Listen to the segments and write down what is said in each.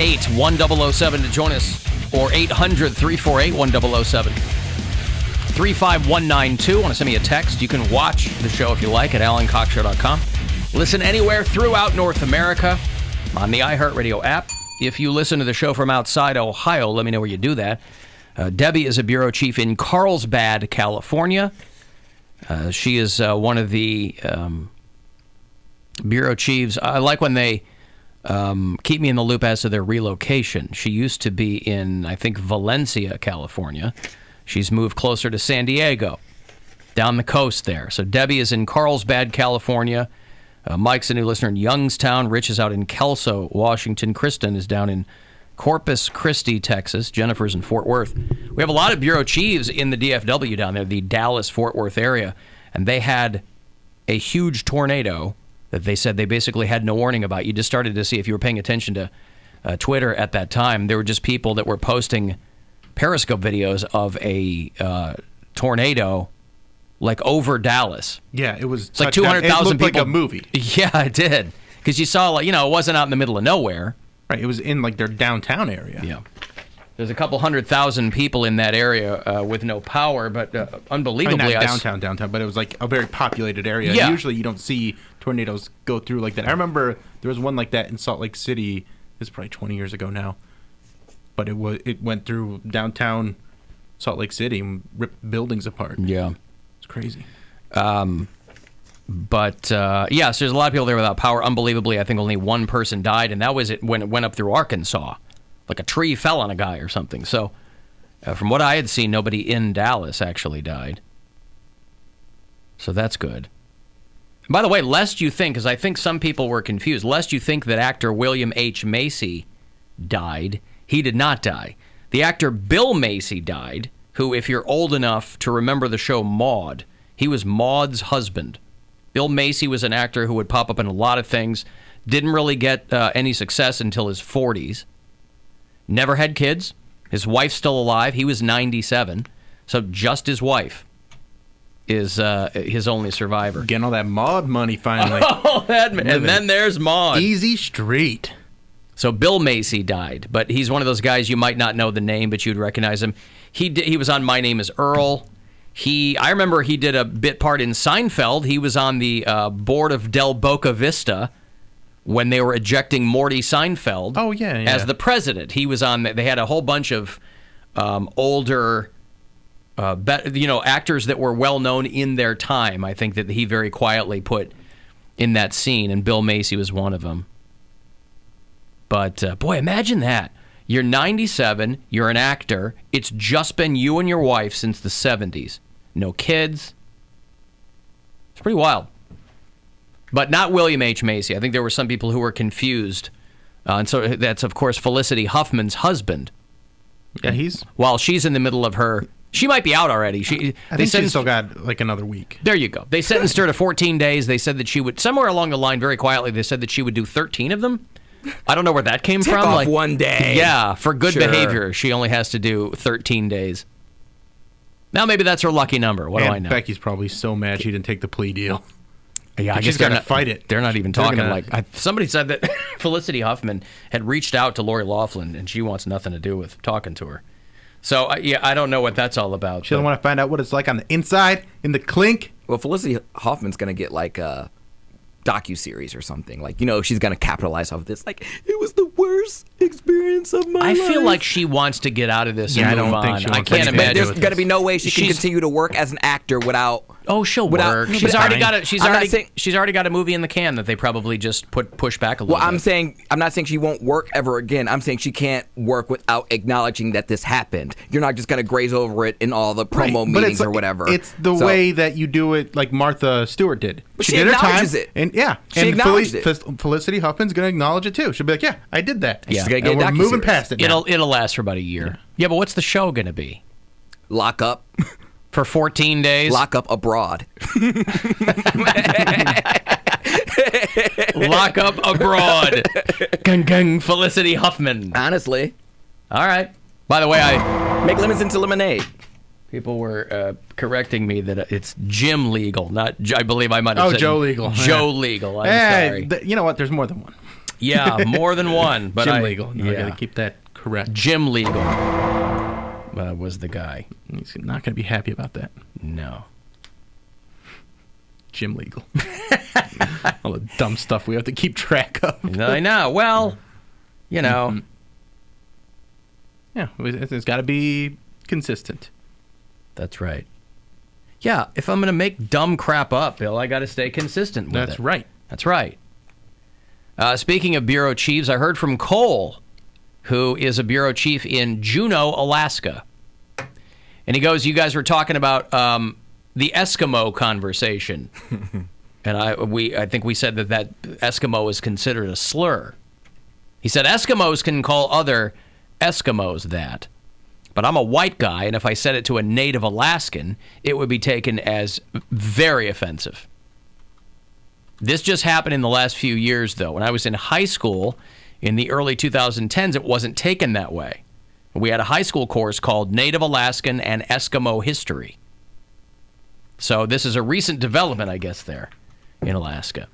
358-1007 to join us, or 800-348-1007. 35192. Want to send me a text? You can watch the show if you like at alancoxshow.com. Listen anywhere throughout North America on the iHeartRadio app. If you listen to the show from outside Ohio, let me know where you do that. Debbie is a bureau chief in Carlsbad, California. She is one of the bureau chiefs. I like when they keep me in the loop as to their relocation. She used to be in, I think, Valencia, California. She's moved closer to San Diego, down the coast there. So Debbie is in Carlsbad, California. Mike's a new listener in Youngstown. Rich is out in Kelso, Washington. Kristen is down in Corpus Christi, Texas. Jennifer's in Fort Worth. We have a lot of bureau chiefs in the DFW down there, the Dallas-Fort Worth area, and they had a huge tornado that they said they basically had no warning about. You just started to see, if you were paying attention to Twitter at that time, there were just people that were posting Periscope videos of a tornado like over Dallas. Yeah, it was. It's like 200,000 people. It looked like a movie. Yeah, it did. Because you saw, like, it wasn't out in the middle of nowhere. Right, it was in like their downtown area. Yeah. There's a couple 100,000 people in that area with no power, but unbelievably... not downtown, but it was like a very populated area. Yeah. Usually you don't see tornadoes go through like that. I remember there was one like that in Salt Lake City. It's probably 20 years ago now. But it went through downtown Salt Lake City and ripped buildings apart. Yeah. It's crazy. So there's a lot of people there without power. Unbelievably, I think only one person died, and that was it when it went up through Arkansas. Like a tree fell on a guy or something. So from what I had seen, nobody in Dallas actually died. So that's good. And by the way, lest you think, because I think some people were confused, lest you think that actor William H. Macy died, he did not die. The actor Bill Macy died, who, if you're old enough to remember the show Maude, he was Maude's husband. Bill Macy was an actor who would pop up in a lot of things, didn't really get any success until his 40s. Never had kids. His wife's still alive. He was 97. So just his wife is his only survivor. Getting all that Maude money finally. And then there's Maude. Easy street. So Bill Macy died, but he's one of those guys you might not know the name, but you'd recognize him. He was on My Name is Earl. I remember he did a bit part in Seinfeld. He was on the board of Del Boca Vista when they were ejecting Morty Seinfeld as the president. He was on. They had a whole bunch of older, actors that were well known in their time. I think that he very quietly put in that scene, and Bill Macy was one of them. But boy, imagine that. You're 97. You're an actor. It's just been you and your wife since the 70s. No kids. It's pretty wild. But not William H. Macy. I think there were some people who were confused. And so that's, of course, Felicity Huffman's husband. Yeah, while she's in the middle of her... She might be out already. I think she's still got like another week. There you go. They sentenced her to 14 days. They said that she would... Somewhere along the line, very quietly, they said that she would do 13 of them. I don't know where that came from. Off one day. Yeah, for good behavior, she only has to do 13 days. Now maybe that's her lucky number. What do I know? Becky's probably so mad she didn't take the plea deal. Yeah, I guess they're going to fight it. They're not even talking somebody said that Felicity Huffman had reached out to Lori Loughlin, and she wants nothing to do with talking to her. So, I don't know what that's all about. She doesn't want to find out what it's like on the inside, in the clink. Well, Felicity Huffman's going to get like a docuseries or something. Like, she's going to capitalize off of this. Like, it was the worst experience of my life. I feel like she wants to get out of this and move on. Think I can't imagine. There's going to be no way she can continue to work as an actor without... Oh, she'll work. She's already got a movie in the can that they probably just push back a little bit. Well, I'm not saying she won't work ever again. I'm saying she can't work without acknowledging that this happened. You're not just going to graze over it in all the promo meetings or whatever. It's the way that you do it, like Martha Stewart did. But she did acknowledges her time, it. She acknowledged it. Felicity Huffman's going to acknowledge it too. She'll be like, "Yeah, I did that." Yeah, she's going to get we're moving past it now. It'll last for about a year. Yeah, but what's the show going to be? Lock up. For 14 days? Lock up abroad. Lock up abroad. Gung gung Felicity Huffman. Honestly. All right. By the way, I... Make lemons into lemonade. People were correcting me that it's Jim Legal, not... I believe I might have said... Joe Legal. Joe Legal. I'm sorry. You know what? There's more than one. Yeah, more than one. But Jim Legal. No, I yeah. got to keep that correct. Jim Legal was the guy. He's not going to be happy about that. No. Jim Legal. All the dumb stuff we have to keep track of. I know. Well, you know. Yeah, it's got to be consistent. That's right. Yeah, if I'm going to make dumb crap up, Bill, I got to stay consistent with it. That's right. That's right. Speaking of bureau chiefs, I heard from Cole, who is a bureau chief in Juneau, Alaska. And he goes, you guys were talking about the Eskimo conversation. And I think we said that Eskimo is considered a slur. He said Eskimos can call other Eskimos that. But I'm a white guy, and if I said it to a native Alaskan, it would be taken as very offensive. This just happened in the last few years, though. When I was in high school in the early 2010s, it wasn't taken that way. We had a high school course called Native Alaskan and Eskimo History. So this is a recent development, I guess, there in Alaska.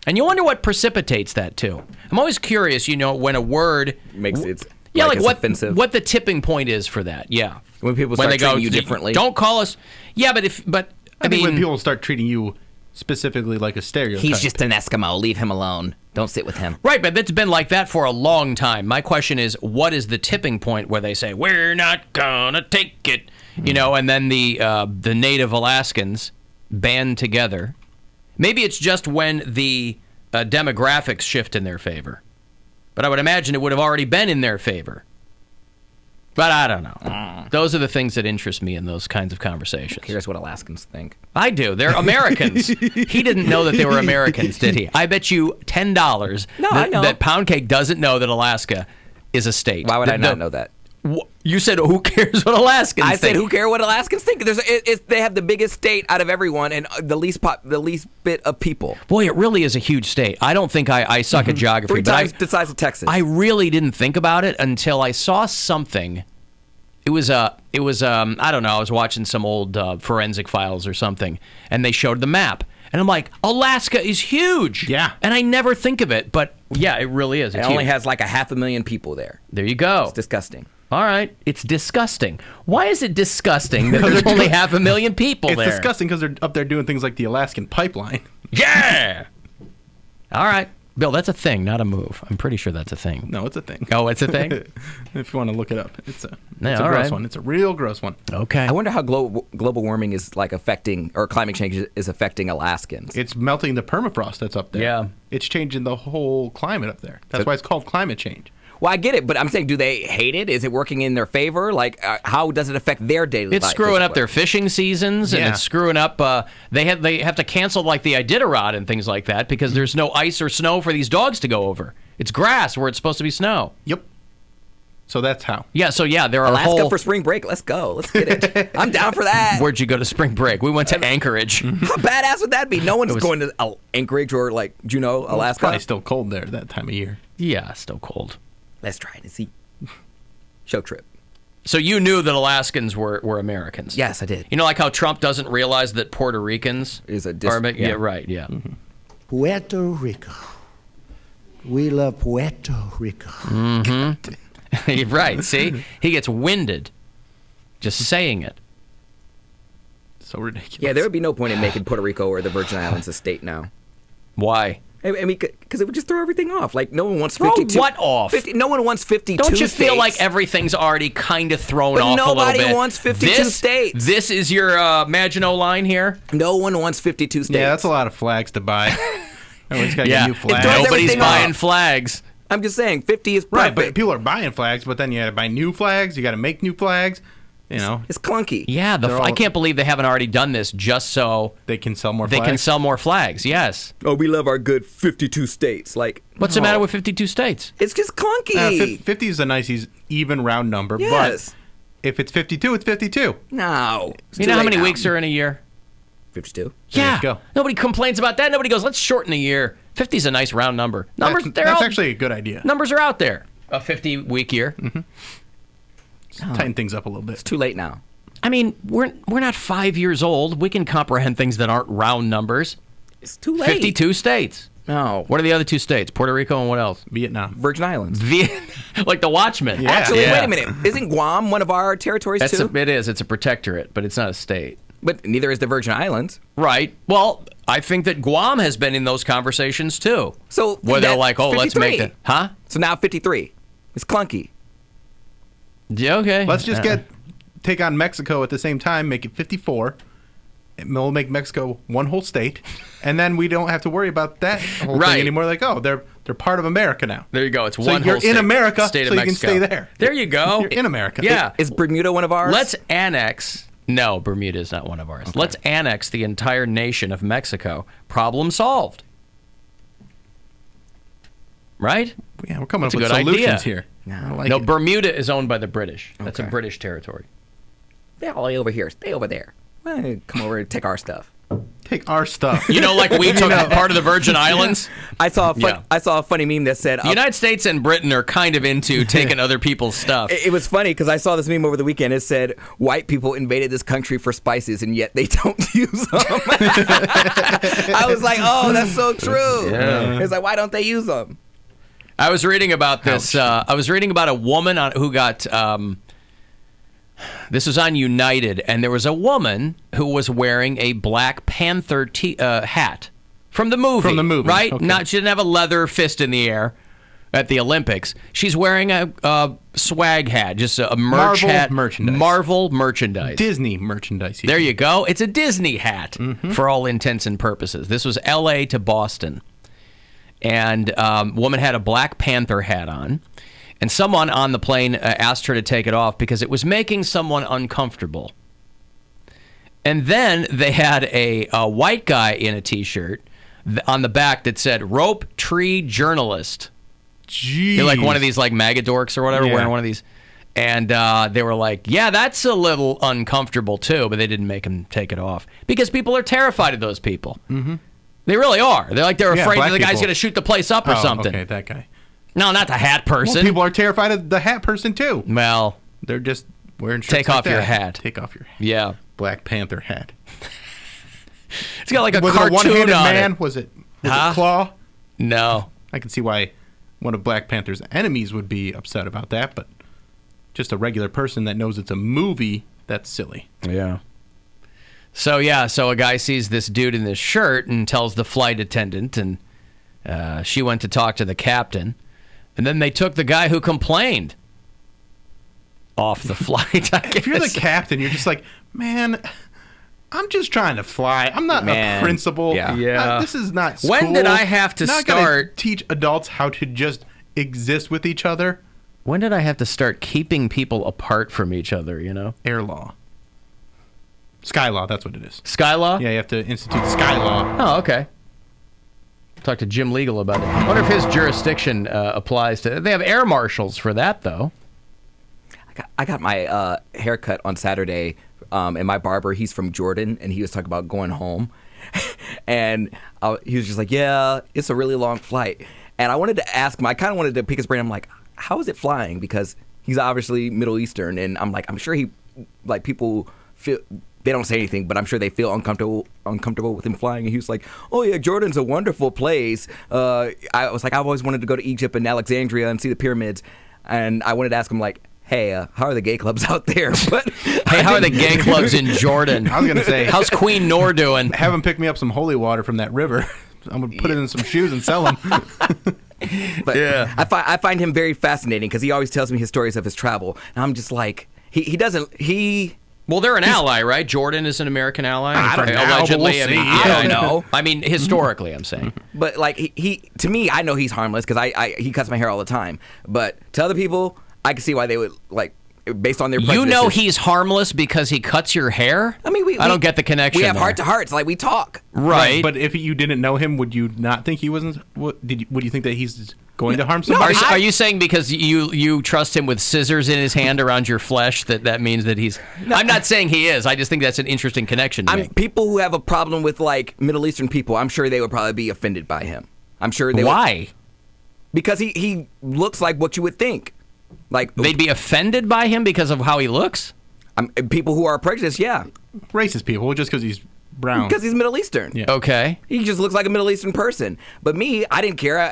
And you wonder what precipitates that, too. I'm always curious, when a word Makes it it's offensive. what the tipping point is for that. Yeah. When people start treating you differently. Don't call us. Yeah, but I think mean, when people start treating you specifically like a stereotype. He's just an Eskimo. Leave him alone. Don't sit with him. Right, but it's been like that for a long time. My question is, what is the tipping point where they say, we're not gonna take it? And then the native Alaskans band together. Maybe it's just when the demographics shift in their favor. But I would imagine it would have already been in their favor. But I don't know. Those are the things that interest me in those kinds of conversations. Here's what Alaskans think. I do. They're Americans. He didn't know that they were Americans, did he? I bet you $10 I know. that Poundcake doesn't know that Alaska is a state. Why would I not know that? You said, who cares what Alaskans think? I said, who cares what Alaskans think? They have the biggest state out of everyone and the least bit of people. Boy, it really is a huge state. I don't think I suck at geography. 3 times the size of Texas. I really didn't think about it until I saw something. It was I don't know, I was watching some old forensic files or something, and they showed the map. And I'm like, Alaska is huge. Yeah. And I never think of it, but yeah, it really is. It only has like 500,000 people there. There you go. It's disgusting. All right, it's disgusting. Why is it disgusting that there's only 500,000 people there? It's disgusting because they're up there doing things like the Alaskan pipeline. Yeah! All right. Bill, that's a thing, not a move. I'm pretty sure that's a thing. No, it's a thing. Oh, it's a thing? If you want to look it up. It's a all gross right. one. It's a real gross one. Okay. I wonder how global warming is like affecting, or climate change is affecting Alaskans. It's melting the permafrost that's up there. Yeah. It's changing the whole climate up there. That's why it's called climate change. Well, I get it, but I'm saying, do they hate it? Is it working in their favor? Like, how does it affect their daily life? It's screwing up their fishing seasons, and Yeah. it's screwing up. They have to cancel like the Iditarod and things like that because there's no ice or snow for these dogs to go over. It's grass where it's supposed to be snow. Yep. So that's how. Yeah. So yeah, there are Alaska for spring break. Let's go. Let's get it. I'm down for that. Where'd you go to spring break? We went to Anchorage. How badass would that be? No one's going to Anchorage or like Juneau, It's Alaska. probably still cold there that time of year. Yeah, still cold. Let's try it and see. Show trip. So you knew that Alaskans were Americans? Yes, I did. You know, like how Trump doesn't realize that Puerto Ricans Is a are yeah. yeah, right, yeah. Mm-hmm. Puerto Rico. We love Puerto Rico. Right, see? He gets winded just saying it. So ridiculous. Yeah, there would be no point in making Puerto Rico or the Virgin Islands a state now. Why? I mean, because it would just throw everything off. Like, no one wants Throw 52. what off? No one wants 52 Don't you states. feel like everything's already kind of thrown But off a little bit? nobody wants 52 states. This is your Maginot line here? No one wants 52 states. Yeah, that's a lot of flags to buy. Everyone's got to get new flags. throws Nobody's everything buying off. flags. I'm just saying, 50 is perfect. Right, but people are buying flags, but then you got to buy new flags. You got to make new flags. You know, It's clunky. Yeah, I can't believe they haven't already done this just so they can sell more they flags. can sell more flags. Yes. Oh, we love our good 52 states. Like, What's the matter with 52 states? It's just clunky. 50 is a nice, even round number. Yes. But if it's 52, it's 52. No. It's You too know how late many now. weeks are in a year? 52. There Yeah. you go. Nobody complains about that. Nobody goes, let's shorten a year. 50 is a nice round number. Numbers, That's actually a good idea. numbers are out there. A 50-week year. Tighten things up a little bit. It's too late now. I mean, we're not 5 years old. We can comprehend things that aren't round numbers. It's too late. 52 states. No. What are the other 2 states? Puerto Rico and what else? Vietnam. Virgin Islands. Like the Watchmen. Yeah. Actually, wait a minute. Isn't Guam one of our territories too? It is. It's a protectorate, but it's not a state. But neither is the Virgin Islands. Right. Well, I think that Guam has been in those conversations too. So where they're that's like, oh, let's 53. make it. Huh? So now 53. It's clunky. Yeah, okay. Let's just take on Mexico at the same time, make it 54. And we'll make Mexico one whole state, and then we don't have to worry about that whole Right. thing anymore. Like, oh, they're part of America now. There you go. It's So one you're whole state. in America, state so of you can Mexico. stay there. There you go. You're in America. Yeah. Is Bermuda one of ours? Let's annex. No, Bermuda is not one of ours. Okay. Let's annex the entire nation of Mexico. Problem solved. Right? Yeah, we're coming That's up a with good solutions idea. here. I like No, it. Bermuda is owned by the British. That's a Okay. British territory. Stay all the way over here. Stay over there. Come over and take our stuff. Take our stuff. You know, like we took part of the Virgin Islands. I saw Yeah. a funny meme that said The United States and Britain are kind of into taking other people's stuff. it was funny because I saw this meme over the weekend. It said white people invaded this country for spices and yet they don't use them. I was like, oh, that's so true. Yeah. It's like, why don't they use them? I was reading about this. I was reading about a woman who got. This was on United, and there was a woman who was wearing a Black Panther hat from the movie. From the movie, right? okay. She didn't have a leather fist in the air at the Olympics. She's wearing a swag hat, just a merch Marvel hat, merchandise. Marvel merchandise. Disney merchandise. There you go. It's a Disney hat Mm-hmm. for all intents and purposes. This was L.A. to Boston. And woman had a Black Panther hat on. And someone on the plane asked her to take it off because it was making someone uncomfortable. And then they had a white guy in a T-shirt on the back that said, Rope Tree Journalist. Jeez. You're like one of these like MAGA dorks or whatever, Yeah. wearing one of these. And they were like, yeah, that's a little uncomfortable too, but they didn't make him take it off. Because people are terrified of those people. Mm-hmm. They really are. They're Yeah, afraid that black the guy's people. going to shoot the place up or something. Okay, that guy. No, not the hat person. Well, people are terrified of the hat person too. Well, They're just wearing shirts Take like off your that. hat. Take off your hat. yeah. Black Panther hat. It's got like a Was it a cartoon one-handed on man? it. Was it Huh? Claw? No. I can see why one of Black Panther's enemies would be upset about that, but just a regular person that knows it's a movie, that's silly. Yeah. So a guy sees this dude in this shirt and tells the flight attendant, and she went to talk to the captain, and then they took the guy who complained off the flight. If you're the captain, you're just like, man, I'm just trying to fly. I'm not a principal. Yeah. Yeah. This is not school. When did I have to Not gonna start- teach adults how to just exist with each other? When did I have to start keeping people apart from each other, you know? Air law. Sky law, that's what it is. Sky law? Yeah, you have to institute sky law. Oh, okay. Talk to Jim Legal about it. I wonder if his jurisdiction applies to... They have air marshals for that, though. I got my haircut on Saturday, and my barber, he's from Jordan, and he was talking about going home. And he was just like, yeah, it's a really long flight. And I wanted to ask him, I kind of wanted to pick his brain. I'm like, how is it flying? Because he's obviously Middle Eastern, and I'm like, I'm sure people feel... They don't say anything, but I'm sure they feel uncomfortable with him flying. And he was like, oh, yeah, Jordan's a wonderful place. I was like, I've always wanted to go to Egypt and Alexandria and see the pyramids. And I wanted to ask him, like, hey, how are the gay clubs out there? But Hey, how are the gay clubs in Jordan? I was going to say, How's Queen Noor doing? have him pick me up some holy water from that river. I'm going to put it in some shoes and sell them. But Yeah. I find him very fascinating because he always tells me his stories of his travel. And I'm just like, he Well, they're an ally, right? Jordan is an American ally. I don't know, but Allegedly. we'll I mean, see. yeah, I don't know. I mean, historically, I'm saying. But like he to me, I know he's harmless because he cuts my hair all the time. But to other people, I can see why they would like based on their prejudices. You know he's harmless because he cuts your hair? I mean, I don't get the connection. We have there. heart to hearts, like we talk. Right. But if you didn't know him, would you not think he wasn't? Would you think that he's going to harm Are, somebody? are you saying because you trust him with scissors in his hand around your flesh that means that he's... I'm not saying he is. I just think that's an interesting connection to make. People who have a problem with like Middle Eastern people, I'm sure they would probably be offended by him. I'm sure they Why? would, because he looks like what you would think. Like They'd be offended by him because of how he looks? people who are prejudiced, yeah. Racist people, just because he's brown? Because he's Middle Eastern. Yeah. Okay. He just looks like a Middle Eastern person. But me, I didn't care.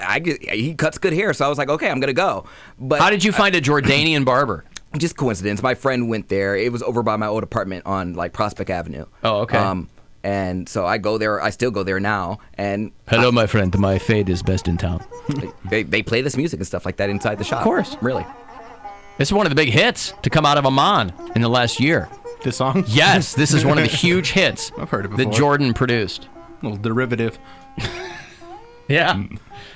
He cuts good hair, so I was like, okay, I'm gonna go. But How did you find a Jordanian barber? just coincidence. My friend went there. It was over by my old apartment on like Prospect Avenue. Oh, okay. And so I go there. I still go there now. And Hello, my friend. My fade is best in town. they play this music and stuff like that inside the shop. Of course. Really. This is one of the big hits to come out of Amman in the last year. This song? Yes, this is one of the huge hits I've heard it that before. Jordan produced. A little derivative. Yeah.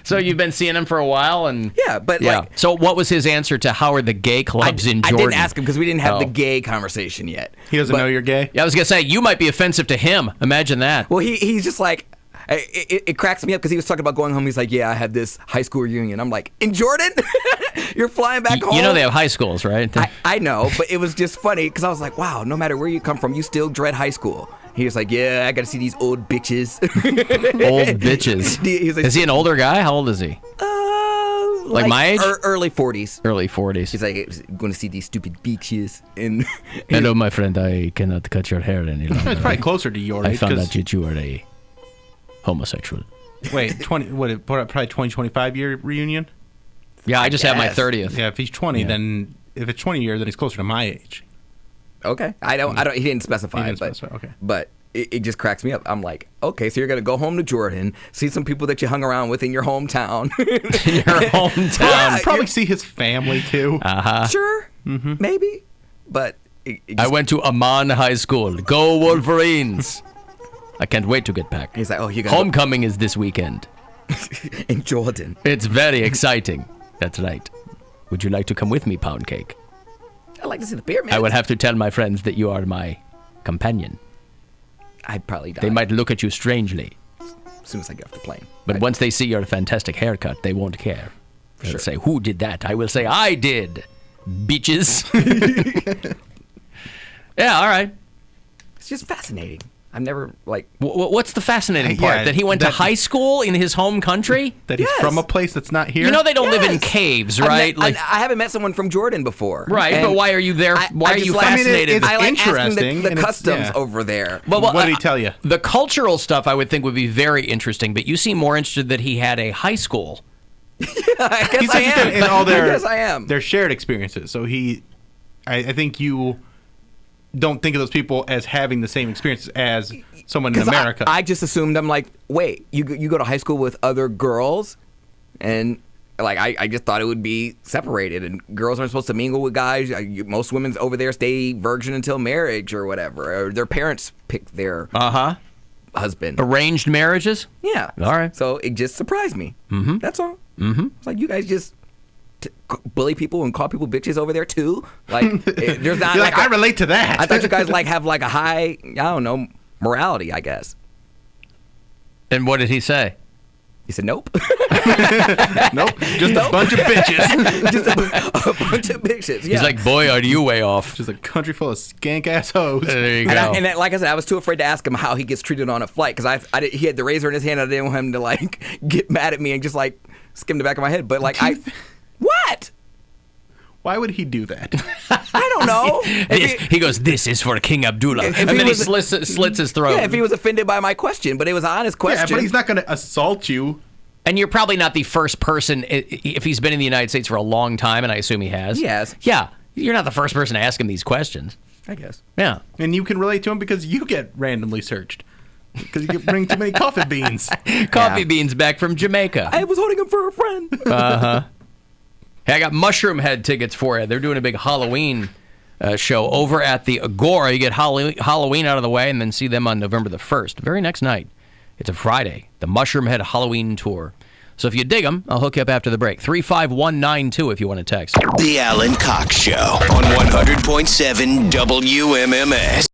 So you've been seeing him for a while, and Yeah, but like So what was his answer to how are the gay clubs in I Jordan? didn't ask him because we didn't have the Oh. gay conversation yet. He doesn't know you're gay? Yeah, I was gonna say you might be offensive to him. Imagine that. Well, he's just like, it cracks me up because he was talking about going home. He's like, yeah, I had this high school reunion. I'm like, in Jordan? You're flying back home? You know they have high schools, right? I know, but it was just funny because I was like, wow, no matter where you come from, you still dread high school. He was like, yeah, I got to see these old bitches. Old bitches. He's like, Is he an older guy? How old is he? like my age? Early 40s. Early 40s. He's like, I'm going to see these stupid bitches. And Hello, my friend. I cannot cut your hair any longer. It's probably closer to your I age. found 'cause- out that you are a homosexual. Wait, probably 20-25 year reunion? Yeah, I just had my guess. 30th. Yeah, if he's 20, then if it's 20 years, then he's closer to my age. okay, I don't. He didn't specify. He didn't but, specify, okay. But it just cracks me up. I'm like, okay, so you're gonna go home to Jordan, see some people that you hung around with in your hometown. Your hometown. Probably see his family too. Sure, maybe, but it I just, went to Amman High School. Go Wolverines! I can't wait to get back. he's like, oh, you're gonna Homecoming is this weekend. go in Jordan. It's very exciting. That's right. Would you like to come with me, Poundcake? I'd like to see the pyramids. I would have to tell my friends that you are my companion. I'd probably die They might look at you strangely, as soon as I get off the plane. but once they see your fantastic haircut, they won't care. They'll Sure. say, who did that? I will say, I did, bitches. Yeah, all right. It's just fascinating. I've never like. What's the fascinating Yeah, part? That he went to that- high school in his home country? That he's Yes. from a place that's not here. You know they don't live in Yes. caves, I've right? met- I haven't met someone from Jordan before. Right, And but why are you there? Why are just you like- fascinated? it's I like interesting, asking the and it's- customs yeah. over there. Well, What did he tell you? The cultural stuff I would think would be very interesting, but you seem more interested that he had a high school. I guess He's I interested am. in all their, I guess I am. their shared experiences. So I think you don't think of those people as having the same experiences as someone in 'Cause America. I just assumed, I'm like, wait, you go to high school with other girls, and like I just thought it would be separated, and girls aren't supposed to mingle with guys. Most women over there stay virgin until marriage or whatever, or their parents pick their husband. Arranged marriages? Yeah. All right. So it just surprised me. Mm-hmm. That's all. Mm-hmm. It's like you guys just bully people and call people bitches over there too. Like there's not. You're like, a- I relate to that. I thought you guys like have like a high, I don't know, morality. I guess. And what did he say? He said nope. Nope, just a bunch of bitches. Just a bunch of bitches. Yeah. He's like, boy, are you way off. Just a country full of skank ass hoes. There you And, go. and like I said, I was too afraid to ask him how he gets treated on a flight because he had the razor in his hand. I didn't want him to like get mad at me and just like skim the back of my head. But like what? Why would he do that? I don't know. If He goes, this is for King Abdullah. If And he then he was- slits his throat. yeah, if he was offended by my question, but it was an honest Yeah, question. but he's not going to assault you. And you're probably not the first person, if he's been in the United States for a long time, and I assume he has. He has. Yeah. You're not the first person to ask him these questions. I guess. Yeah. And you can relate to him because you get randomly searched. Because you bring too many coffee beans. Coffee beans back from Jamaica. I was holding him for a friend. Hey, I got Mushroom Head tickets for you. They're doing a big Halloween show over at the Agora. You get Halloween out of the way and then see them on November the 1st, very next night. It's a Friday, the Mushroom Head Halloween Tour. So if you dig them, I'll hook you up after the break. 35192 if you want to text. The Alan Cox Show on 100.7 WMMS.